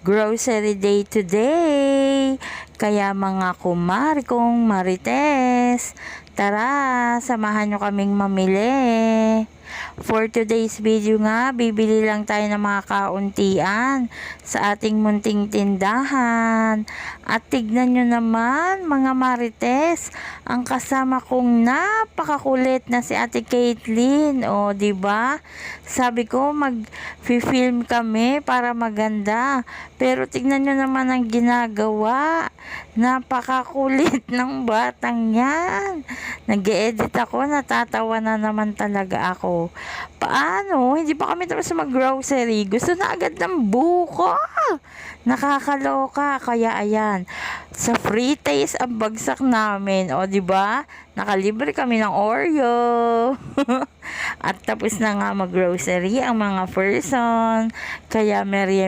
grocery day today. Kaya mga kumari kong marites, tara, samahan nyo kaming mamili. For today's video nga, bibili lang tayo ng mga kauntian sa ating munting tindahan. At tignan nyo naman mga marites, ang kasama kong napakakulit na si Ate Caitlyn. O, diba? Sabi ko mag-film kami para maganda. Pero tignan nyo naman ang ginagawa. Napakakulit ng batang yan. Nag-e-edit ako, natatawa na naman talaga ako. Paano? Hindi pa kami tapos mag-grocery. Gusto na agad ng buko. Nakakaloka. Kaya ayan, sa free taste ang bagsak namin. O, diba? Nakalibre kami ng Oreo. At tapos na nga mag-grocery ang mga person. Kaya merye